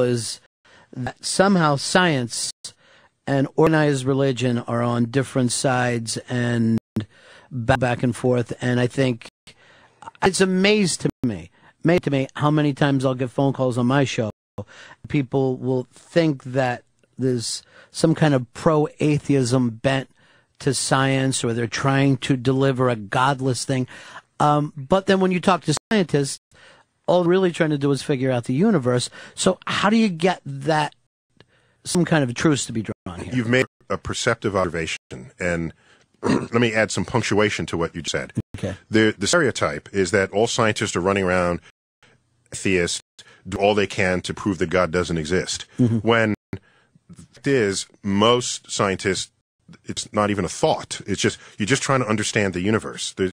is that somehow science and organized religion are on different sides and back and forth. And I think it's amazing to me how many times I'll get phone calls on my show. People will think that there's some kind of pro-atheism bent to science, or they're trying to deliver a godless thing. But then when you talk to scientists, all they're really trying to do is figure out the universe. So how do you get that, some kind of truce to be drawn here? You've made a perceptive observation, and let me add some punctuation to what you said. Okay. The stereotype is that all scientists are running around atheists, do all they can to prove that God doesn't exist. When the fact is, most scientists, it's not even a thought. It's just, you're just trying to understand the universe. There's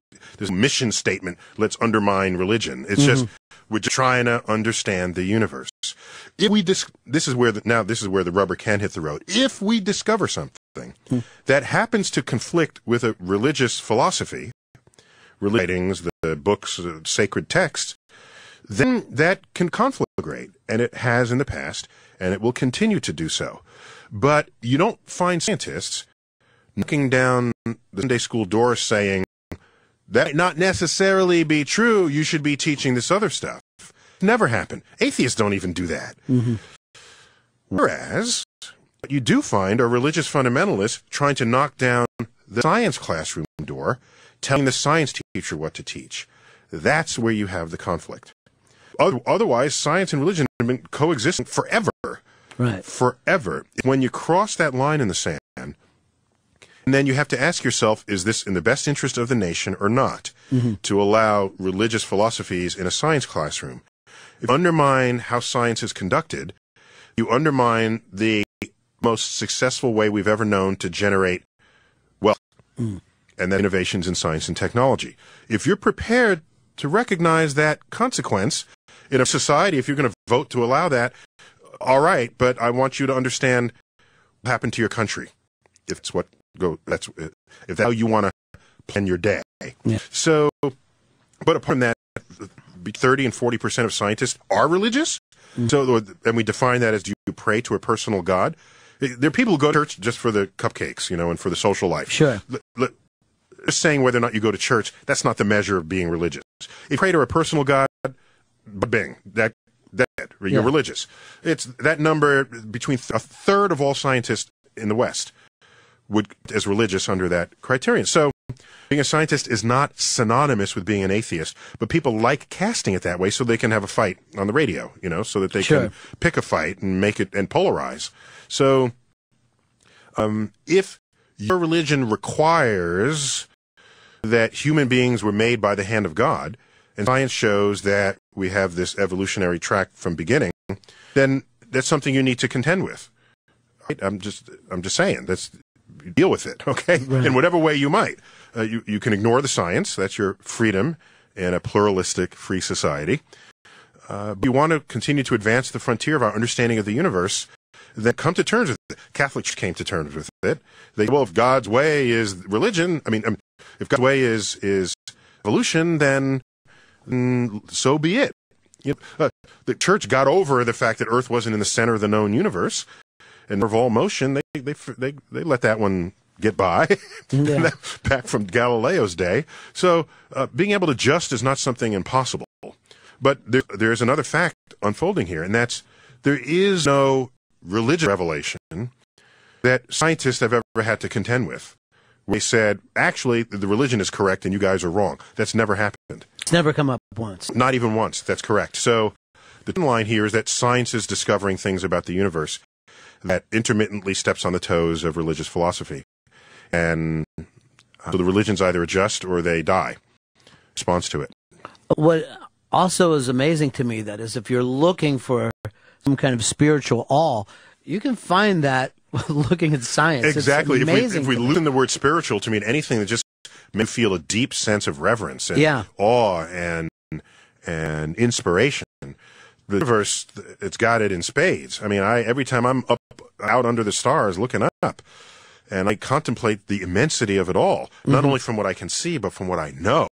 a mission statement, let's undermine religion. It's just, we're just trying to understand the universe. If we this is where the rubber can hit the road. If we discover something that happens to conflict with a religious philosophy, writings, the books, sacred texts, then that can conflagrate, and it has in the past, and it will continue to do so. But you don't find scientists knocking down the Sunday school door saying, that might not necessarily be true, you should be teaching this other stuff. Never happened. Atheists don't even do that. Whereas, what you do find are religious fundamentalists trying to knock down the science classroom door, telling the science teacher what to teach. That's where you have the conflict. Otherwise, science and religion have been coexisting forever. Right. Forever. When you cross that line in the sand, and then you have to ask yourself, is this in the best interest of the nation or not, to allow religious philosophies in a science classroom? If you undermine how science is conducted, you undermine the most successful way we've ever known to generate wealth, and then innovations in science and technology. If you're prepared to recognize that consequence in a society, if you're going to vote to allow that, all right, but I want you to understand what happened to your country. If it's what if that's how you want to plan your day. Yeah. So, but apart from that, 30 and 40% of scientists are religious. So, and we define that as, do you pray to a personal God? There are people who go to church just for the cupcakes, and for the social life. Sure. Just saying whether or not you go to church, that's not the measure of being religious. If you pray to a personal God, bing, you're religious. It's that number, between a third of all scientists in the West would as religious under that criterion. So being a scientist is not synonymous with being an atheist, but people like casting it that way so they can have a fight on the radio, so that they can pick a fight and make it and polarize. So if your religion requires that human beings were made by the hand of God, and science shows that we have this evolutionary track from beginning, then that's something you need to contend with. Right? I'm just saying, deal with it, okay? Right. In whatever way you might. You can ignore the science. That's your freedom in a pluralistic, free society. But you want to continue to advance the frontier of our understanding of the universe, then come to terms with it. Catholics came to terms with it. They, well, if God's way is religion, if God's way is evolution, then so be it. The church got over the fact that Earth wasn't in the center of the known universe, and of all motion, they let that one get by, back from Galileo's day. So being able to just is not something impossible. But there's another fact unfolding here, and that's there is no religious revelation that scientists have ever had to contend with. They said, actually, the religion is correct and you guys are wrong. That's never happened. It's never come up once. Not even once. That's correct. So the line here is that science is discovering things about the universe that intermittently steps on the toes of religious philosophy. And so the religions either adjust or they die in response to it. What also is amazing to me, that is, if you're looking for some kind of spiritual awe, you can find that looking at science. Exactly. If we loosen the word spiritual to mean anything that just makes you feel a deep sense of reverence and awe and inspiration, the universe, it's got it in spades. Every time I'm out under the stars looking up, and I contemplate the immensity of it all, not only from what I can see, but from what I know.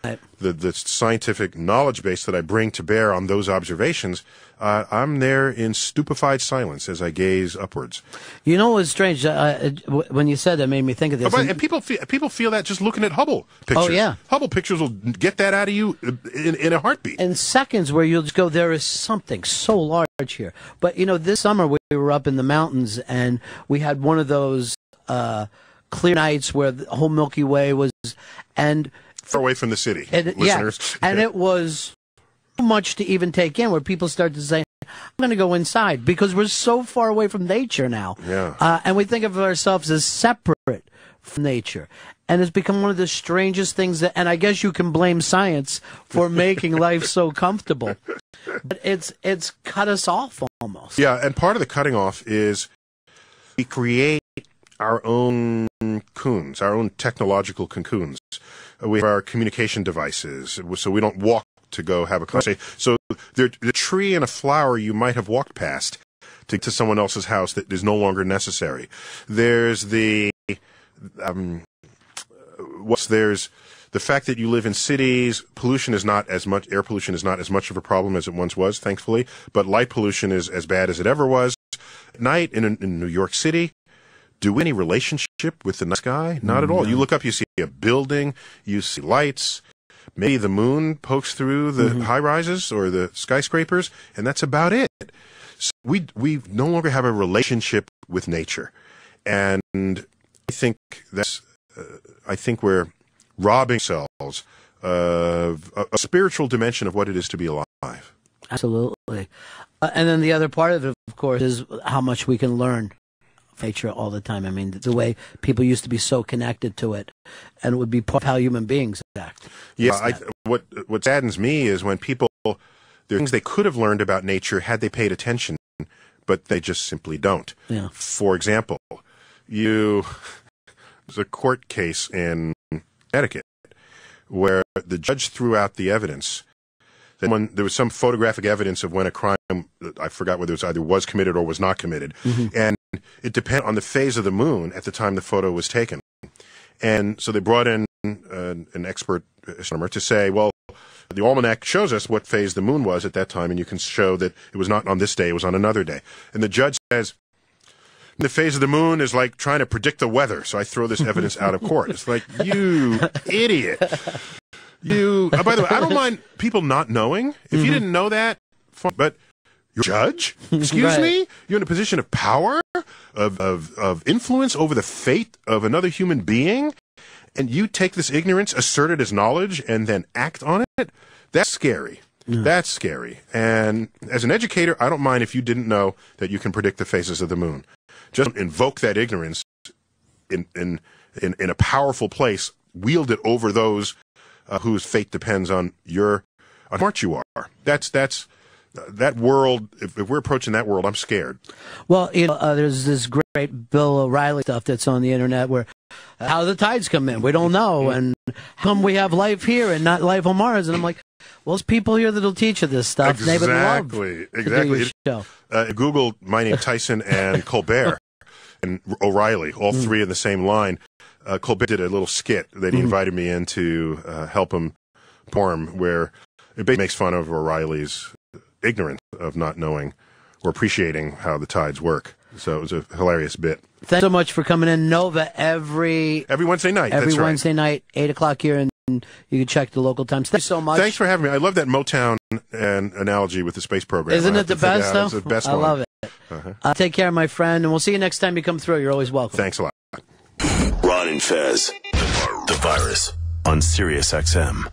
the scientific knowledge base that I bring to bear on those observations, I'm there in stupefied silence as I gaze upwards. You know what's strange? When you said that, made me think of this. And people feel that just looking at Hubble pictures. Oh, yeah. Hubble pictures will get that out of you in a heartbeat. In seconds, where you'll just go, there is something so large here. But, this summer we were up in the mountains, and we had one of those clear nights where the whole Milky Way was, and far away from the city, listeners. Yeah, and it was too much to even take in, where people start to say, I'm going to go inside, because we're so far away from nature now. Yeah. And we think of ourselves as separate from nature. And it's become one of the strangest things and I guess you can blame science for making life so comfortable. But it's cut us off almost. Yeah, and part of the cutting off is we create our own cocoons, our own technological cocoons. We have our communication devices, so we don't walk to go have a conversation. So the tree and a flower you might have walked past to someone else's house that is no longer necessary. There's the there's the fact that you live in cities. Pollution is not as much. Air pollution is not as much of a problem as it once was, thankfully. But light pollution is as bad as it ever was. At night in New York City, do any relationship with the night sky? Not at all. No. You look up, you see a building, you see lights. Maybe the moon pokes through the high-rises or the skyscrapers, and that's about it. So we no longer have a relationship with nature, and I think we're robbing ourselves of a spiritual dimension of what it is to be alive. Absolutely. And then the other part of it, of course, is how much we can learn nature all the time. I mean, the way people used to be so connected to it, and it would be part of how human beings act. Yeah, what saddens me is when people, there are things they could have learned about nature had they paid attention, but they just simply don't. Yeah. For example, there's a court case in Connecticut where the judge threw out the evidence that when there was some photographic evidence of when a crime, I forgot whether it was either was committed or was not committed, and it depended on the phase of the moon at the time the photo was taken. And so they brought in an expert astronomer to say, well, the almanac shows us what phase the moon was at that time, and you can show that it was not on this day, it was on another day. And the judge says, the phase of the moon is like trying to predict the weather, so I throw this evidence out of court. It's like, you idiot. By the way, I don't mind people not knowing. If you didn't know that, fine, but you're a judge? Excuse me? You're in a position of power, of influence over the fate of another human being, and you take this ignorance, assert it as knowledge, and then act on it? That's scary. Yeah. That's scary. And as an educator, I don't mind if you didn't know that you can predict the phases of the moon. Just invoke that ignorance in a powerful place, wield it over those whose fate depends on how smart you are. That's that world. If we're approaching that world, I'm scared. Well, there's this great Bill O'Reilly stuff that's on the internet where how the tides come in, we don't know, and how come we have life here and not life on Mars? And I'm like, well, there's people here that'll teach you this stuff. Exactly. Google my name, Tyson, and Colbert and O'Reilly, all three in the same line. Colbert did a little skit that he invited me in to help him perform, where it basically makes fun of O'Reilly's ignorance of not knowing or appreciating how the tides work. So it was a hilarious bit. Thanks so much for coming in, Nova, every Wednesday night. Every that's right. Wednesday night, 8 o'clock here, and you can check the local times. Thanks so much. Thanks for having me. I love that Motown analogy with the space program. Isn't it the best, though? It's the best I one. love it. Take care, my friend, and we'll see you next time you come through. You're always welcome. Thanks a lot. Ron and Fez, the virus on Sirius XM.